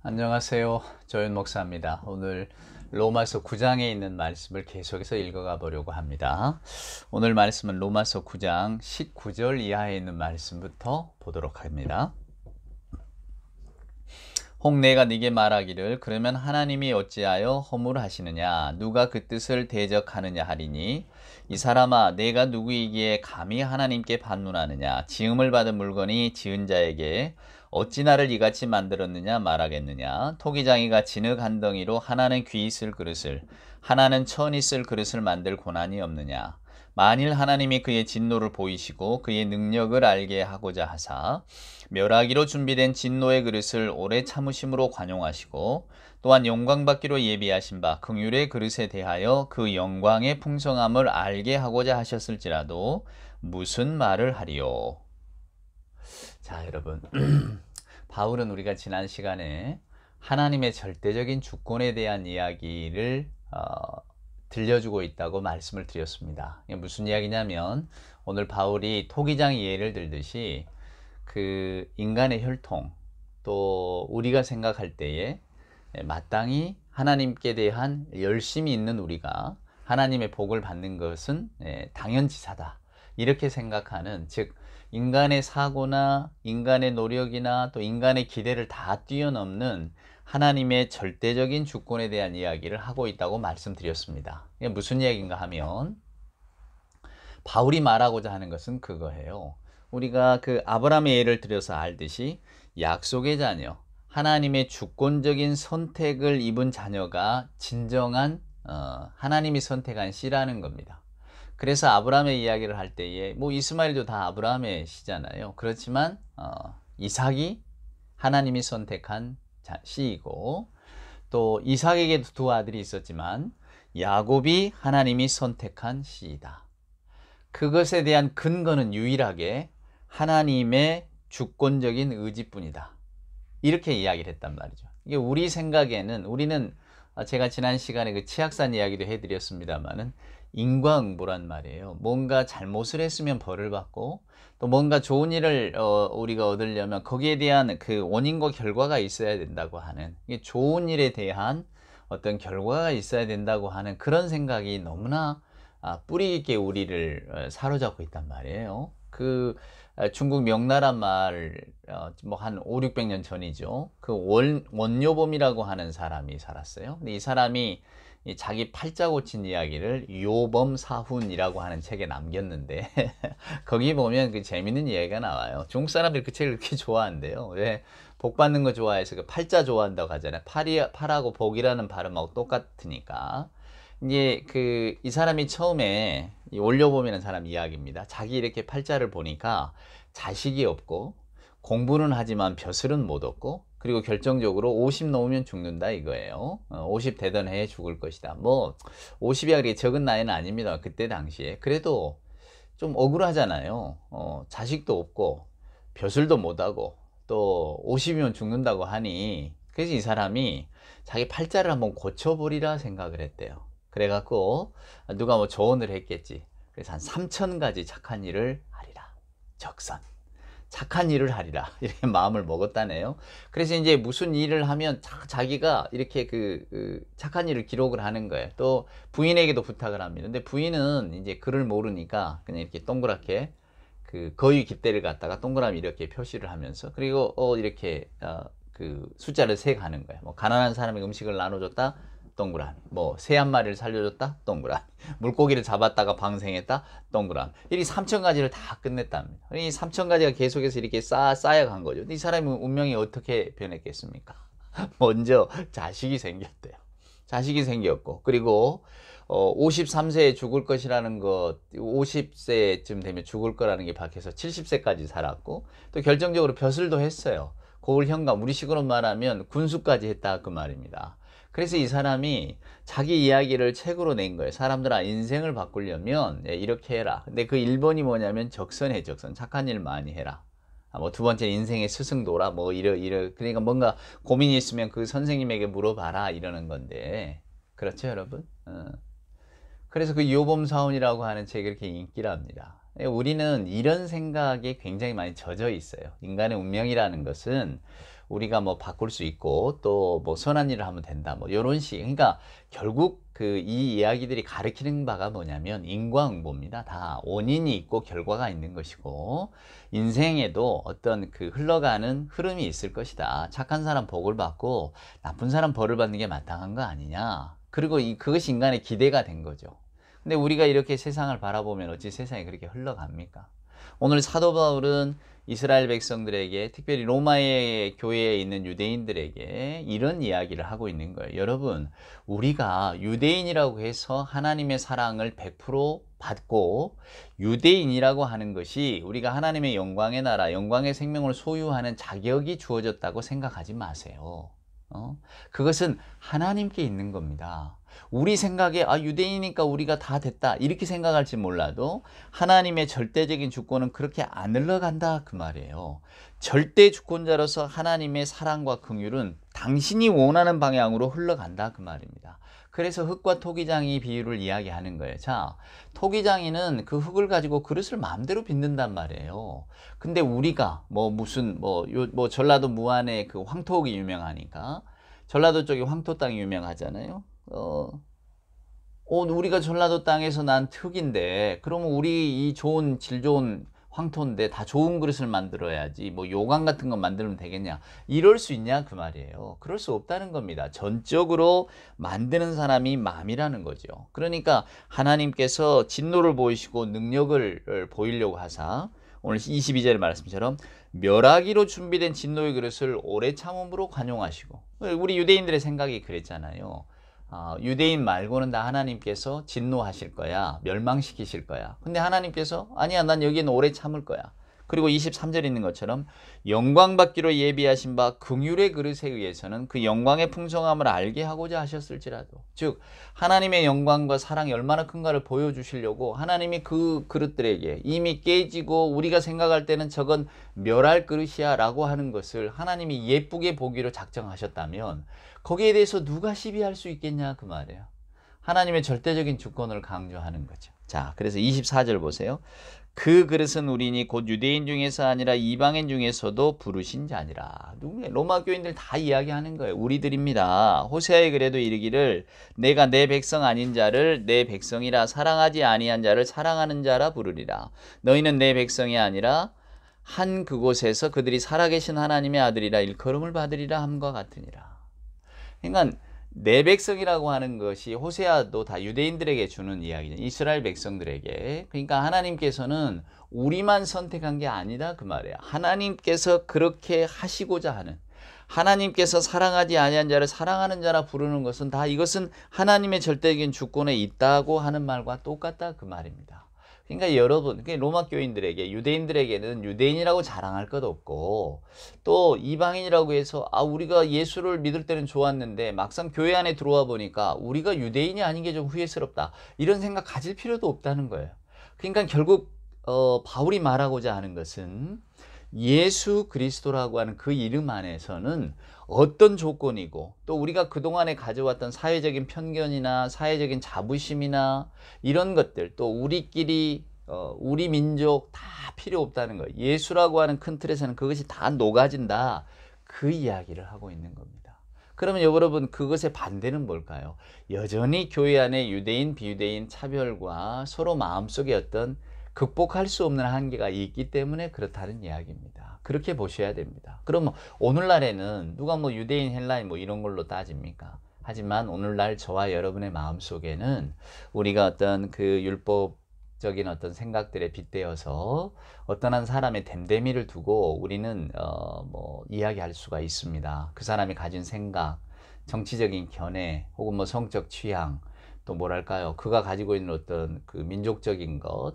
안녕하세요. 조윤 목사입니다. 오늘 로마서 9장에 있는 말씀을 계속해서 읽어가 보려고 합니다. 오늘 말씀은 로마서 9장 19절 이하에 있는 말씀부터 보도록 합니다. 혹 내가 네게 말하기를 그러면 하나님이 어찌하여 허물하시느냐 누가 그 뜻을 대적하느냐 하리니 이 사람아 내가 누구이기에 감히 하나님께 반문하느냐 지음을 받은 물건이 지은 자에게 어찌 나를 이같이 만들었느냐 말하겠느냐 토기장이가 진흙 한 덩이로 하나는 귀 있을 그릇을 하나는 천 있을 그릇을 만들 고난이 없느냐 만일 하나님이 그의 진노를 보이시고 그의 능력을 알게 하고자 하사 멸하기로 준비된 진노의 그릇을 오래 참으심으로 관용하시고 또한 영광받기로 예비하신 바 긍휼의 그릇에 대하여 그 영광의 풍성함을 알게 하고자 하셨을지라도 무슨 말을 하리요. 자, 여러분 바울은 우리가 지난 시간에 하나님의 절대적인 주권에 대한 이야기를 들려주고 있다고 말씀을 드렸습니다. 이게 무슨 이야기냐면 오늘 바울이 토기장의 예를 들듯이 그 인간의 혈통 또 우리가 생각할 때에 마땅히 하나님께 대한 열심이 있는 우리가 하나님의 복을 받는 것은 당연지사다 이렇게 생각하는, 즉 인간의 사고나 인간의 노력이나 또 인간의 기대를 다 뛰어넘는 하나님의 절대적인 주권에 대한 이야기를 하고 있다고 말씀드렸습니다. 이게 무슨 이야기인가 하면 바울이 말하고자 하는 것은 그거예요. 우리가 그 아브라함의 예를 들어서 알듯이 약속의 자녀, 하나님의 주권적인 선택을 입은 자녀가 진정한 하나님이 선택한 씨라는 겁니다. 그래서 아브라함의 이야기를 할 때에 뭐 이스마엘도 다 아브라함의 씨잖아요. 그렇지만 이삭이 하나님이 선택한 씨이고 또 이삭에게도 두 아들이 있었지만 야곱이 하나님이 선택한 씨이다. 그것에 대한 근거는 유일하게 하나님의 주권적인 의지뿐이다. 이렇게 이야기를 했단 말이죠. 이게 우리 생각에는, 우리는 제가 지난 시간에 그 치악산 이야기도 해드렸습니다만은 인과응보란 말이에요. 뭔가 잘못을 했으면 벌을 받고 또 뭔가 좋은 일을 우리가 얻으려면 거기에 대한 그 원인과 결과가 있어야 된다고 하는, 이게 좋은 일에 대한 어떤 결과가 있어야 된다고 하는 그런 생각이 너무나 뿌리 깊게 우리를 사로잡고 있단 말이에요. 그 중국 명나라 말 뭐 한 5, 600년 전이죠. 그 원요범이라고 하는 사람이 살았어요. 근데 이 사람이 자기 팔자 고친 이야기를 요범사훈이라고 하는 책에 남겼는데 거기 보면 그 재밌는 이야기가 나와요. 중국 사람들이 그 책을 그렇게 좋아한대요. 왜? 복 받는 거 좋아해서 그 팔자 좋아한다고 하잖아요. 팔하고 복이라는 발음하고 똑같으니까. 이제 이 사람이 처음에 이 올려보면 사람 이야기입니다. 자기 이렇게 팔자를 보니까 자식이 없고 공부는 하지만 벼슬은 못 얻고 그리고 결정적으로 50 넘으면 죽는다 이거예요. 50 되던 해에 죽을 것이다. 뭐 50이야 그렇게 적은 나이는 아닙니다. 그때 당시에. 그래도 좀 억울하잖아요. 자식도 없고 벼슬도 못하고 또 50이면 죽는다고 하니, 그래서 이 사람이 자기 팔자를 한번 고쳐보리라 생각을 했대요. 그래갖고 누가 뭐 조언을 했겠지. 그래서 한 3,000가지 착한 일을 하리라. 적선. 착한 일을 하리라. 이렇게 마음을 먹었다네요. 그래서 이제 무슨 일을 하면 자기가 이렇게 착한 일을 기록을 하는 거예요. 또 부인에게도 부탁을 합니다. 근데 부인은 이제 글을 모르니까 그냥 이렇게 동그랗게 그 거위 깃대를 갖다가 동그라미 이렇게 표시를 하면서, 그리고 이렇게 그 숫자를 세 가는 거예요. 뭐 가난한 사람에게 음식을 나눠줬다. 동그라미. 뭐 새 한 마리를 살려줬다. 동그라미. 물고기를 잡았다가 방생했다. 동그라미. 이렇게 3,000가지를 다 끝냈답니다. 이 3,000가지가 계속해서 이렇게 쌓여간 거죠. 이 사람의 운명이 어떻게 변했겠습니까? 먼저 자식이 생겼대요. 자식이 생겼고, 그리고 53세에 죽을 것이라는 것, 50세쯤 되면 죽을 거라는 게 박혀서 70세까지 살았고, 또 결정적으로 벼슬도 했어요. 고을 현감, 우리 식으로 말하면 군수까지 했다 그 말입니다. 그래서 이 사람이 자기 이야기를 책으로 낸 거예요. 사람들아, 인생을 바꾸려면 이렇게 해라. 근데 그 1번이 뭐냐면 적선해, 적선. 착한 일 많이 해라. 뭐 두 번째 인생의 스승도라. 뭐 그러니까 뭔가 고민이 있으면 그 선생님에게 물어봐라 이러는 건데, 그렇죠 여러분? 그래서 그 요범사원이라고 하는 책이 이렇게 인기랍니다. 우리는 이런 생각에 굉장히 많이 젖어 있어요. 인간의 운명이라는 것은 우리가 뭐 바꿀 수 있고 또 뭐 선한 일을 하면 된다. 뭐 요런 식. 그러니까 결국 그 이 이야기들이 가리키는 바가 뭐냐면 인과응보입니다. 다 원인이 있고 결과가 있는 것이고 인생에도 어떤 그 흘러가는 흐름이 있을 것이다. 착한 사람 복을 받고 나쁜 사람 벌을 받는 게 마땅한 거 아니냐. 그리고 그것이 인간의 기대가 된 거죠. 근데 우리가 이렇게 세상을 바라보면 어찌 세상이 그렇게 흘러갑니까? 오늘 사도 바울은 이스라엘 백성들에게, 특별히 로마의 교회에 있는 유대인들에게 이런 이야기를 하고 있는 거예요. 여러분, 우리가 유대인이라고 해서 하나님의 사랑을 100% 받고 유대인이라고 하는 것이 우리가 하나님의 영광의 나라, 영광의 생명을 소유하는 자격이 주어졌다고 생각하지 마세요. 그것은 하나님께 있는 겁니다. 우리 생각에 유대인이니까 우리가 다 됐다 이렇게 생각할지 몰라도 하나님의 절대적인 주권은 그렇게 안 흘러간다 그 말이에요. 절대 주권자로서 하나님의 사랑과 긍휼은 당신이 원하는 방향으로 흘러간다 그 말입니다. 그래서 흙과 토기장이 비유를 이야기하는 거예요. 자, 토기장이는 그 흙을 가지고 그릇을 마음대로 빚는단 말이에요. 근데 우리가 전라도 무안에 그 황토흙이 유명하니까 전라도 쪽에 황토 땅이 유명하잖아요. 우리가 전라도 땅에서 난 흙인데 그러면 우리 이 좋은 질 좋은 황토인데 다 좋은 그릇을 만들어야지 뭐 요강 같은 거 만들면 되겠냐 이럴 수 있냐 그 말이에요. 그럴 수 없다는 겁니다. 전적으로 만드는 사람이 마음이라는 거죠. 그러니까 하나님께서 진노를 보이시고 능력을 보이려고 하사 오늘 22절의 말씀처럼 멸하기로 준비된 진노의 그릇을 오래 참음으로 관용하시고, 우리 유대인들의 생각이 그랬잖아요. 유대인 말고는 다 하나님께서 진노하실 거야, 멸망시키실 거야. 근데 하나님께서 아니야, 난 여기는 오래 참을 거야. 그리고 23절에 있는 것처럼 영광 받기로 예비하신 바 긍휼의 그릇에 의해서는 그 영광의 풍성함을 알게 하고자 하셨을지라도, 즉 하나님의 영광과 사랑이 얼마나 큰가를 보여주시려고 하나님이 그 그릇들에게 이미 깨지고 우리가 생각할 때는 저건 멸할 그릇이야 라고 하는 것을 하나님이 예쁘게 보기로 작정하셨다면 거기에 대해서 누가 시비할 수 있겠냐 그 말이에요. 하나님의 절대적인 주권을 강조하는 거죠. 자, 그래서 24절 보세요. 그 그릇은 우리니 곧 유대인 중에서 아니라 이방인 중에서도 부르신 자니라. 로마 교인들 다 이야기하는 거예요. 우리들입니다. 호세아의 글에도 이르기를 내가 내 백성 아닌 자를 내 백성이라, 사랑하지 아니한 자를 사랑하는 자라 부르리라. 너희는 내 백성이 아니라 한 그곳에서 그들이 살아계신 하나님의 아들이라 일컬음을 받으리라 함과 같으니라. 그러니까 내 백성이라고 하는 것이 호세아도 다 유대인들에게 주는 이야기죠. 이스라엘 백성들에게. 그러니까 하나님께서는 우리만 선택한 게 아니다 그 말이에요. 하나님께서 그렇게 하시고자 하는, 하나님께서 사랑하지 아니한 자를 사랑하는 자라 부르는 것은 다 이것은 하나님의 절대적인 주권에 있다고 하는 말과 똑같다 그 말입니다. 그러니까 여러분, 로마 교인들에게, 유대인들에게는 유대인이라고 자랑할 것 없고, 또 이방인이라고 해서 우리가 예수를 믿을 때는 좋았는데 막상 교회 안에 들어와 보니까 우리가 유대인이 아닌 게 좀 후회스럽다, 이런 생각 가질 필요도 없다는 거예요. 그러니까 결국 바울이 말하고자 하는 것은 예수 그리스도라고 하는 그 이름 안에서는 어떤 조건이고, 또 우리가 그동안에 가져왔던 사회적인 편견이나 사회적인 자부심이나 이런 것들, 또 우리끼리 우리 민족 다 필요 없다는 거예요. 예수라고 하는 큰 틀에서는 그것이 다 녹아진다, 그 이야기를 하고 있는 겁니다. 그러면 여러분, 그것의 반대는 뭘까요? 여전히 교회 안에 유대인 비유대인 차별과 서로 마음속에 어떤 극복할 수 없는 한계가 있기 때문에 그렇다는 이야기입니다. 그렇게 보셔야 됩니다. 그럼 오늘날에는 누가 유대인 헬라인 이런 걸로 따집니까? 하지만 오늘날 저와 여러분의 마음속에는 우리가 어떤 그 율법적인 어떤 생각들에 빗대어서 어떤 한 사람의 됨됨이를 두고 우리는 이야기할 수가 있습니다. 그 사람이 가진 생각, 정치적인 견해, 혹은 성적 취향, 또 뭐랄까요, 그가 가지고 있는 어떤 그 민족적인 것,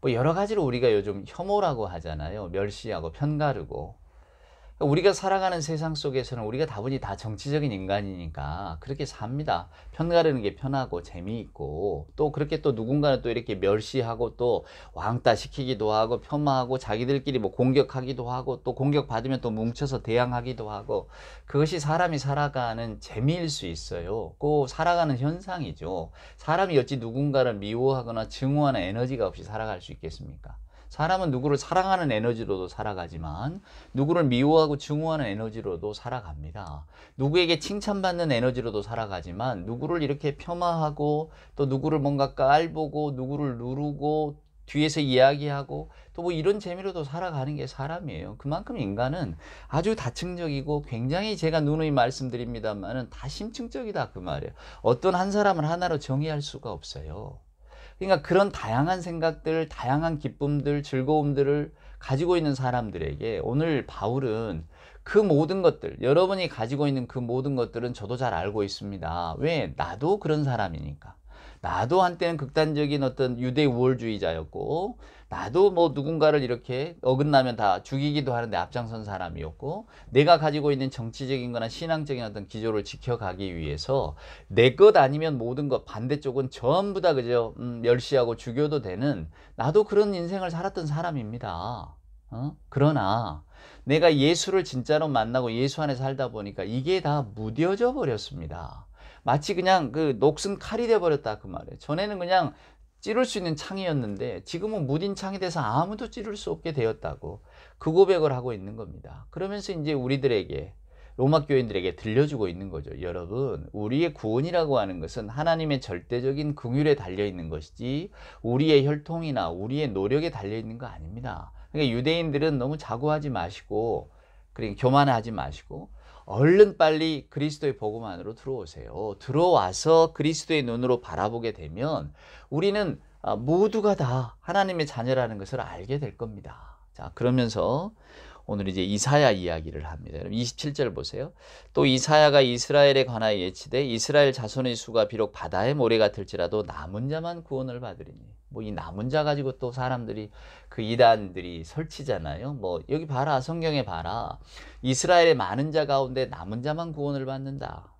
여러 가지로 우리가 요즘 혐오라고 하잖아요. 멸시하고 편가르고. 우리가 살아가는 세상 속에서는 우리가 다분히 다 정치적인 인간이니까 그렇게 삽니다. 편가르는 게 편하고 재미있고, 또 그렇게 또 누군가는 또 이렇게 멸시하고 또 왕따 시키기도 하고 폄하하고 자기들끼리 공격하기도 하고, 또 공격받으면 또 뭉쳐서 대항하기도 하고, 그것이 사람이 살아가는 재미일 수 있어요. 그 살아가는 현상이죠. 사람이 어찌 누군가를 미워하거나 증오하는 에너지가 없이 살아갈 수 있겠습니까? 사람은 누구를 사랑하는 에너지로도 살아가지만 누구를 미워하고 증오하는 에너지로도 살아갑니다. 누구에게 칭찬받는 에너지로도 살아가지만 누구를 이렇게 폄하하고 또 누구를 뭔가 깔보고 누구를 누르고 뒤에서 이야기하고 또 뭐 이런 재미로도 살아가는 게 사람이에요. 그만큼 인간은 아주 다층적이고 굉장히 제가 누누이 말씀드립니다만은 다 심층적이다 그 말이에요. 어떤 한 사람을 하나로 정의할 수가 없어요. 그러니까 그런 다양한 생각들, 다양한 기쁨들, 즐거움들을 가지고 있는 사람들에게 오늘 바울은 그 모든 것들, 여러분이 가지고 있는 그 모든 것들은 저도 잘 알고 있습니다. 왜? 나도 그런 사람이니까. 나도 한때는 극단적인 어떤 유대 우월주의자였고, 나도 뭐 누군가를 이렇게 어긋나면 다 죽이기도 하는데 앞장선 사람이었고, 내가 가지고 있는 정치적인 거나 신앙적인 어떤 기조를 지켜가기 위해서 내 것 아니면 모든 것, 반대쪽은 전부 다 그저 멸시하고 죽여도 되는, 나도 그런 인생을 살았던 사람입니다. 그러나 내가 예수를 진짜로 만나고 예수 안에 살다 보니까 이게 다 무뎌져 버렸습니다. 마치 그냥 그 녹슨 칼이 돼 버렸다 그 말이에요. 전에는 그냥 찌를 수 있는 창이었는데 지금은 무딘 창이 돼서 아무도 찌를 수 없게 되었다고 그 고백을 하고 있는 겁니다. 그러면서 이제 우리들에게, 로마 교인들에게 들려주고 있는 거죠. 여러분, 우리의 구원이라고 하는 것은 하나님의 절대적인 긍휼에 달려 있는 것이지 우리의 혈통이나 우리의 노력에 달려 있는 거 아닙니다. 그러니까 유대인들은 너무 자고하지 마시고, 그러니까 교만하지 마시고 얼른 빨리 그리스도의 복음 안으로 들어오세요. 들어와서 그리스도의 눈으로 바라보게 되면 우리는 모두가 다 하나님의 자녀라는 것을 알게 될 겁니다. 자, 그러면서 오늘 이제 이사야 이야기를 합니다. 27절 보세요. 또 이사야가 이스라엘에 관하여 예치되 이스라엘 자손의 수가 비록 바다의 모래 같을지라도 남은 자만 구원을 받으리니. 뭐 이 남은 자 가지고 또 사람들이 그 이단들이 설치잖아요. 뭐 여기 봐라, 성경에 봐라. 이스라엘의 많은 자 가운데 남은 자만 구원을 받는다.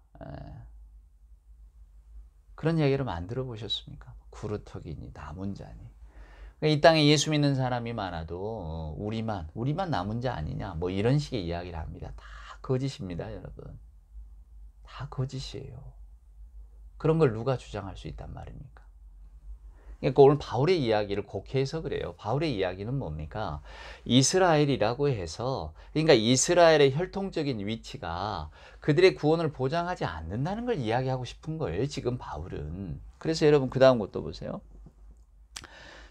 그런 이야기를 만들어 보셨습니까? 구루터기니 남은 자니. 이 땅에 예수 믿는 사람이 많아도 우리만 남은 자 아니냐, 뭐 이런 식의 이야기를 합니다. 다 거짓입니다, 여러분. 다 거짓이에요. 그런 걸 누가 주장할 수 있단 말입니까? 그러니까 오늘 바울의 이야기를 곡해해서 그래요. 바울의 이야기는 뭡니까? 이스라엘이라고 해서, 그러니까 이스라엘의 혈통적인 위치가 그들의 구원을 보장하지 않는다는 걸 이야기하고 싶은 거예요, 지금 바울은. 그래서 여러분 그 다음 것도 보세요.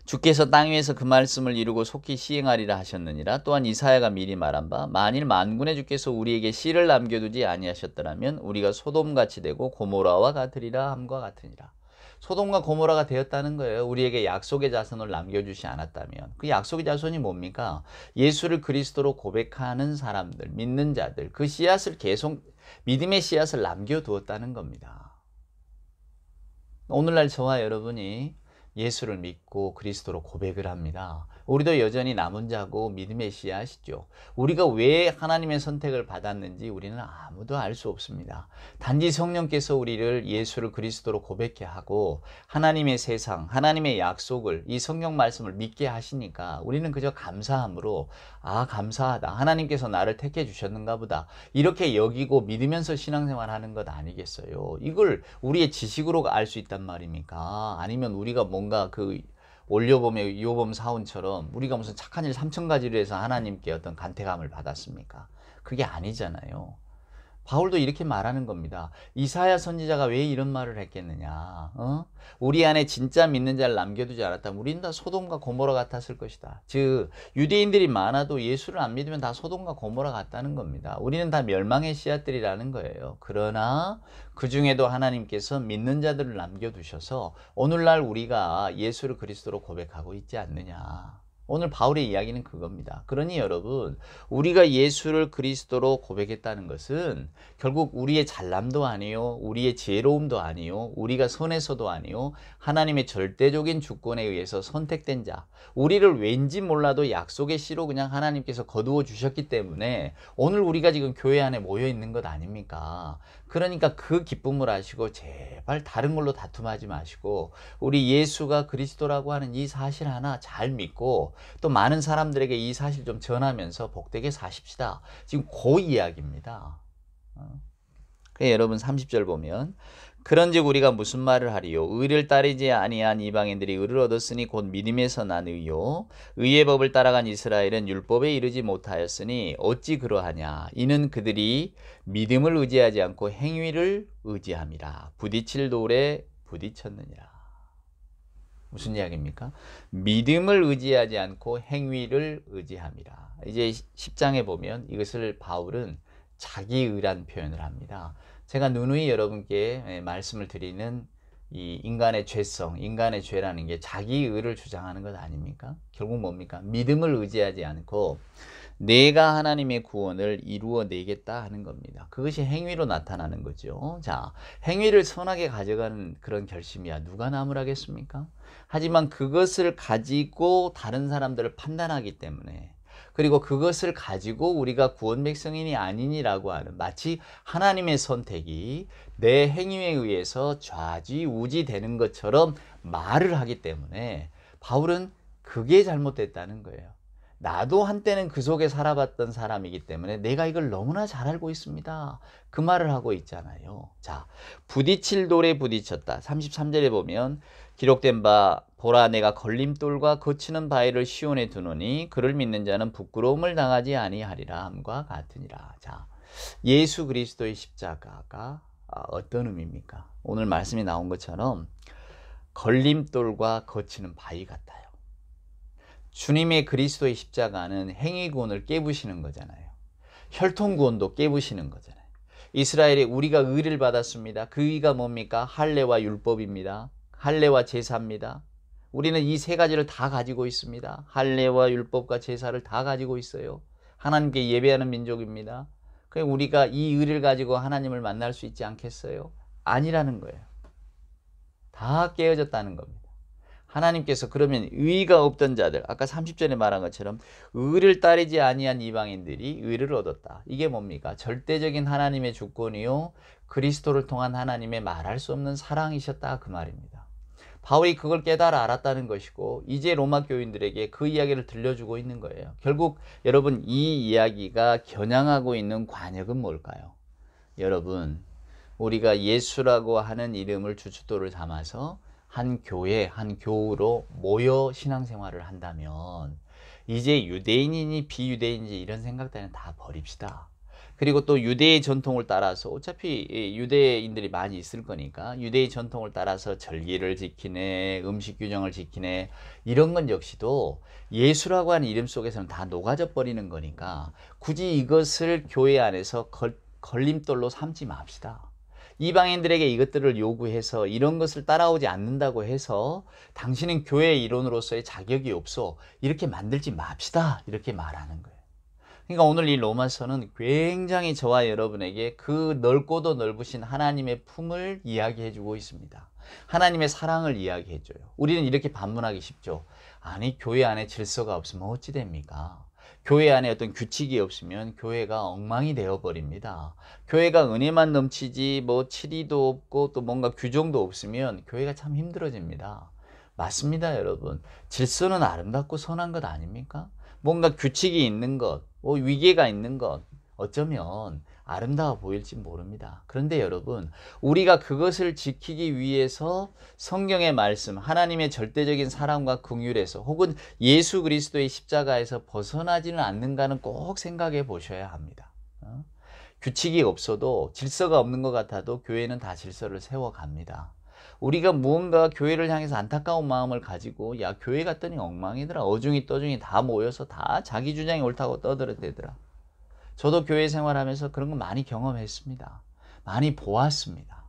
주께서 땅 위에서 그 말씀을 이루고 속히 시행하리라 하셨느니라. 또한 이사야가 미리 말한 바 만일 만군의 주께서 우리에게 씨를 남겨두지 아니하셨더라면 우리가 소돔같이 되고 고모라와 같으리라 함과 같으니라. 소돔과 고모라가 되었다는 거예요. 우리에게 약속의 자손을 남겨주지 않았다면. 그 약속의 자손이 뭡니까? 예수를 그리스도로 고백하는 사람들, 믿는 자들, 그 씨앗을 계속, 믿음의 씨앗을 남겨두었다는 겁니다. 오늘날 저와 여러분이 예수를 믿고 그리스도로 고백을 합니다. 우리도 여전히 남은 자고 믿음의 씨앗이죠. 우리가 왜 하나님의 선택을 받았는지 우리는 아무도 알 수 없습니다. 단지 성령께서 우리를 예수를 그리스도로 고백해 하고 하나님의 세상, 하나님의 약속을, 이 성경 말씀을 믿게 하시니까 우리는 그저 감사함으로 감사하다. 하나님께서 나를 택해 주셨는가 보다. 이렇게 여기고 믿으면서 신앙생활하는 것 아니겠어요? 이걸 우리의 지식으로 알 수 있단 말입니까? 아니면 우리가 뭔가 그 올려봄의 요범 사원처럼 우리가 무슨 착한 일 3,000가지를 해서 하나님께 어떤 간택함을 받았습니까? 그게 아니잖아요. 바울도 이렇게 말하는 겁니다. 이사야 선지자가 왜 이런 말을 했겠느냐? 우리 안에 진짜 믿는 자를 남겨두지 않았다면 우리는 다 소돔과 고모라 같았을 것이다. 즉 유대인들이 많아도 예수를 안 믿으면 다 소돔과 고모라 같다는 겁니다. 우리는 다 멸망의 씨앗들이라는 거예요. 그러나 그 중에도 하나님께서 믿는 자들을 남겨두셔서 오늘날 우리가 예수를 그리스도로 고백하고 있지 않느냐. 오늘 바울의 이야기는 그겁니다. 그러니 여러분, 우리가 예수를 그리스도로 고백했다는 것은 결국 우리의 잘남도 아니요, 우리의 지혜로움도 아니요, 우리가 선해서도 아니요, 하나님의 절대적인 주권에 의해서 선택된 자, 우리를 왠지 몰라도 약속의 씨로 그냥 하나님께서 거두어 주셨기 때문에 오늘 우리가 지금 교회 안에 모여 있는 것 아닙니까? 그러니까 그 기쁨을 아시고 제발 다른 걸로 다툼하지 마시고 우리 예수가 그리스도라고 하는 이 사실 하나 잘 믿고 또 많은 사람들에게 이 사실 좀 전하면서 복되게 사십시다. 지금 그 이야기입니다. 여러분 30절 보면 그런즉 우리가 무슨 말을 하리요? 의를 따르지 아니한 이방인들이 의를 얻었으니 곧 믿음에서 난 의요. 의의 법을 따라간 이스라엘은 율법에 이르지 못하였으니 어찌 그러하냐? 이는 그들이 믿음을 의지하지 않고 행위를 의지함이라. 부딪힐 돌에 부딪혔느니라. 무슨 이야기입니까? 믿음을 의지하지 않고 행위를 의지함이라. 이제 10장에 보면 이것을 바울은 자기의란 표현을 합니다. 제가 누누이 여러분께 말씀을 드리는 이 인간의 죄성, 인간의 죄라는 게 자기의를 주장하는 것 아닙니까? 결국 뭡니까? 믿음을 의지하지 않고 내가 하나님의 구원을 이루어내겠다 하는 겁니다. 그것이 행위로 나타나는 거죠. 자, 행위를 선하게 가져가는 그런 결심이야 누가 나무라겠습니까? 하지만 그것을 가지고 다른 사람들을 판단하기 때문에, 그리고 그것을 가지고 우리가 구원 백성이니 아니니라고 하는, 마치 하나님의 선택이 내 행위에 의해서 좌지우지 되는 것처럼 말을 하기 때문에 바울은 그게 잘못됐다는 거예요. 나도 한때는 그 속에 살아봤던 사람이기 때문에 내가 이걸 너무나 잘 알고 있습니다. 그 말을 하고 있잖아요. 자, 부딪힐 돌에 부딪혔다. 33절에 보면 기록된 바 보라 내가 걸림돌과 거치는 바위를 시온에 두노니 그를 믿는 자는 부끄러움을 당하지 아니하리라 함과 같으니라. 자, 예수 그리스도의 십자가가 어떤 의미입니까? 오늘 말씀이 나온 것처럼 걸림돌과 거치는 바위 같아요. 주님의 그리스도의 십자가는 행위구원을 깨부시는 거잖아요. 혈통구원도 깨부시는 거잖아요. 이스라엘이 우리가 의를 받았습니다. 그 의가 뭡니까? 할례와 율법입니다. 할례와 제사입니다. 우리는 이 세 가지를 다 가지고 있습니다. 할례와 율법과 제사를 다 가지고 있어요. 하나님께 예배하는 민족입니다. 그럼 우리가 이 의를 가지고 하나님을 만날 수 있지 않겠어요? 아니라는 거예요. 다 깨어졌다는 겁니다. 하나님께서 그러면 의가 없던 자들, 아까 30절에 말한 것처럼 의를 따르지 아니한 이방인들이 의를 얻었다. 이게 뭡니까? 절대적인 하나님의 주권이요, 그리스도를 통한 하나님의 말할 수 없는 사랑이셨다, 그 말입니다. 바울이 그걸 깨달아 알았다는 것이고 이제 로마 교인들에게 그 이야기를 들려주고 있는 거예요. 결국 여러분, 이 이야기가 겨냥하고 있는 관역은 뭘까요? 여러분, 우리가 예수라고 하는 이름을 주춧돌을 삼아서 한 교회, 한 교우로 모여 신앙생활을 한다면 이제 유대인이니 비유대인인지 이런 생각들은 다 버립시다. 그리고 또 유대의 전통을 따라서, 어차피 유대인들이 많이 있을 거니까 유대의 전통을 따라서 절기를 지키네, 음식 규정을 지키네, 이런 건 역시도 예수라고 하는 이름 속에서는 다 녹아져 버리는 거니까 굳이 이것을 교회 안에서 걸림돌로 삼지 맙시다. 이방인들에게 이것들을 요구해서 이런 것을 따라오지 않는다고 해서 당신은 교회의 일원으로서의 자격이 없어, 이렇게 만들지 맙시다, 이렇게 말하는 거예요. 그러니까 오늘 이 로마서는 굉장히 저와 여러분에게 그 넓고도 넓으신 하나님의 품을 이야기해 주고 있습니다. 하나님의 사랑을 이야기해 줘요. 우리는 이렇게 반문하기 쉽죠. 아니, 교회 안에 질서가 없으면 어찌 됩니까? 교회 안에 어떤 규칙이 없으면 교회가 엉망이 되어버립니다. 교회가 은혜만 넘치지 뭐 치리도 없고 또 뭔가 규정도 없으면 교회가 참 힘들어집니다. 맞습니다, 여러분. 질서는 아름답고 선한 것 아닙니까? 뭔가 규칙이 있는 것, 위계가 있는 것, 어쩌면 아름다워 보일지 모릅니다. 그런데 여러분, 우리가 그것을 지키기 위해서 성경의 말씀, 하나님의 절대적인 사랑과 긍휼에서 혹은 예수 그리스도의 십자가에서 벗어나지는 않는가는 꼭 생각해 보셔야 합니다. 규칙이 없어도, 질서가 없는 것 같아도 교회는 다 질서를 세워갑니다. 우리가 무언가 교회를 향해서 안타까운 마음을 가지고, 야, 교회 갔더니 엉망이더라, 어중이 떠중이 다 모여서 다 자기 주장이 옳다고 떠들어대더라. 저도 교회 생활하면서 그런 거 많이 경험했습니다. 많이 보았습니다.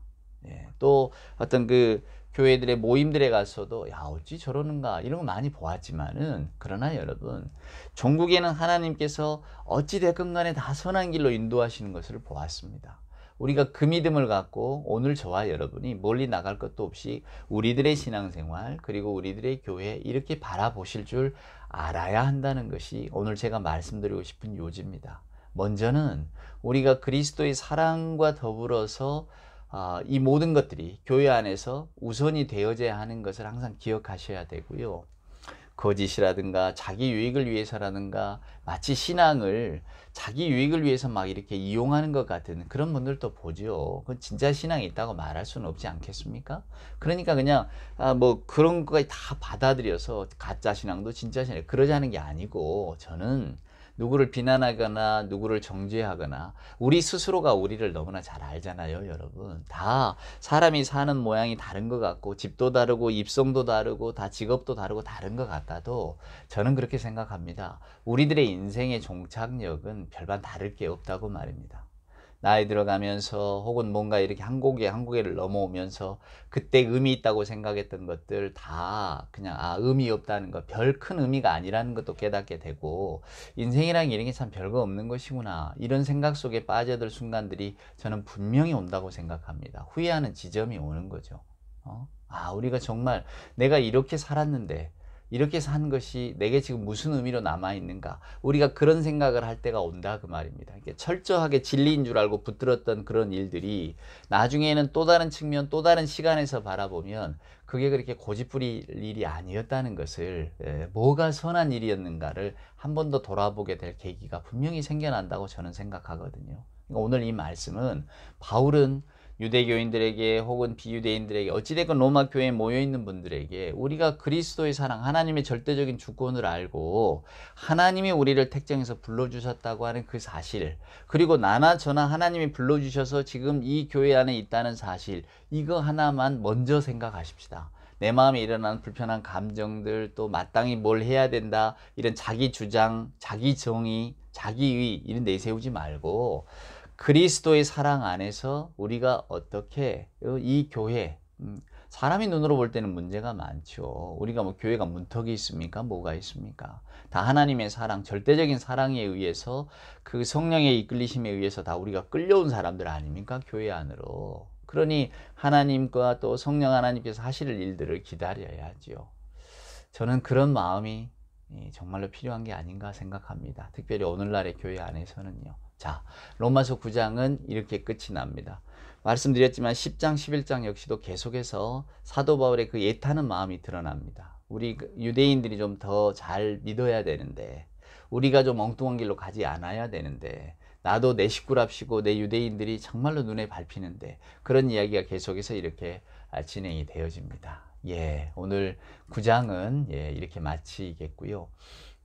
예, 또 어떤 그 교회들의 모임들에 가서도 야, 어찌 저러는가, 이런 거 많이 보았지만은, 그러나 여러분, 종국에는 하나님께서 어찌 됐건 간에 다 선한 길로 인도하시는 것을 보았습니다. 우리가 그 믿음을 갖고 오늘 저와 여러분이 멀리 나갈 것도 없이 우리들의 신앙생활, 그리고 우리들의 교회 이렇게 바라보실 줄 알아야 한다는 것이 오늘 제가 말씀드리고 싶은 요지입니다. 먼저는 우리가 그리스도의 사랑과 더불어서 이 모든 것들이 교회 안에서 우선이 되어져야 하는 것을 항상 기억하셔야 되고요. 거짓이라든가 자기 유익을 위해서라든가 마치 신앙을 자기 유익을 위해서 막 이렇게 이용하는 것 같은 그런 분들도 보죠. 그 진짜 신앙이 있다고 말할 수는 없지 않겠습니까? 그러니까 그냥 뭐 그런 거까지 다 받아들여서 가짜 신앙도 진짜 신앙 그러자는 게 아니고 저는 누구를 비난하거나 누구를 정죄하거나 우리 스스로가 우리를 너무나 잘 알잖아요, 여러분. 다 사람이 사는 모양이 다른 것 같고 집도 다르고 입성도 다르고 다 직업도 다르고 다른 것 같아도 저는 그렇게 생각합니다. 우리들의 인생의 종착역은 별반 다를 게 없다고 말입니다. 나이 들어가면서 혹은 뭔가 이렇게 한국에를 넘어오면서 그때 의미 있다고 생각했던 것들 다 그냥 의미 없다는 것, 별 큰 의미가 아니라는 것도 깨닫게 되고 인생이란 이런 게 참 별거 없는 것이구나 이런 생각 속에 빠져들 순간들이 저는 분명히 온다고 생각합니다. 후회하는 지점이 오는 거죠. 우리가 정말 내가 이렇게 살았는데 이렇게 산 것이 내게 지금 무슨 의미로 남아있는가 우리가 그런 생각을 할 때가 온다 그 말입니다. 철저하게 진리인 줄 알고 붙들었던 그런 일들이 나중에는 또 다른 측면 또 다른 시간에서 바라보면 그게 그렇게 고집부릴 일이 아니었다는 것을 뭐가 선한 일이었는가를 한 번 더 돌아보게 될 계기가 분명히 생겨난다고 저는 생각하거든요. 그러니까 오늘 이 말씀은 바울은 유대교인들에게 혹은 비유대인들에게 어찌됐건 로마 교회에 모여있는 분들에게 우리가 그리스도의 사랑 하나님의 절대적인 주권을 알고 하나님이 우리를 택정해서 불러주셨다고 하는 그 사실 그리고 나나 저나 하나님이 불러주셔서 지금 이 교회 안에 있다는 사실 이거 하나만 먼저 생각하십시다. 내 마음에 일어나는 불편한 감정들 또 마땅히 뭘 해야 된다 이런 자기 주장 자기 정의 자기의 이런 내세우지 말고 그리스도의 사랑 안에서 우리가 어떻게 이 교회 사람의 눈으로 볼 때는 문제가 많죠. 우리가 뭐 교회가 문턱이 있습니까? 뭐가 있습니까? 다 하나님의 사랑, 절대적인 사랑에 의해서 그 성령의 이끌리심에 의해서 다 우리가 끌려온 사람들 아닙니까? 교회 안으로. 그러니 하나님과 또 성령 하나님께서 하실 일들을 기다려야죠. 저는 그런 마음이 정말로 필요한 게 아닌가 생각합니다. 특별히 오늘날의 교회 안에서는요. 자, 로마서 9장은 이렇게 끝이 납니다. 말씀드렸지만 10장, 11장 역시도 계속해서 사도 바울의 그 애타는 마음이 드러납니다. 우리 유대인들이 좀 더 잘 믿어야 되는데 우리가 좀 엉뚱한 길로 가지 않아야 되는데 나도 내 식구랍시고 내 유대인들이 정말로 눈에 밟히는데 그런 이야기가 계속해서 이렇게 진행이 되어집니다. 오늘 9장은 이렇게 마치겠고요.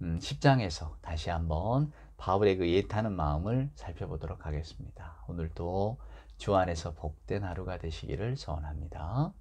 10장에서 다시 한번 바울의 그 애타는 마음을 살펴보도록 하겠습니다. 오늘도 주 안에서 복된 하루가 되시기를 소원합니다.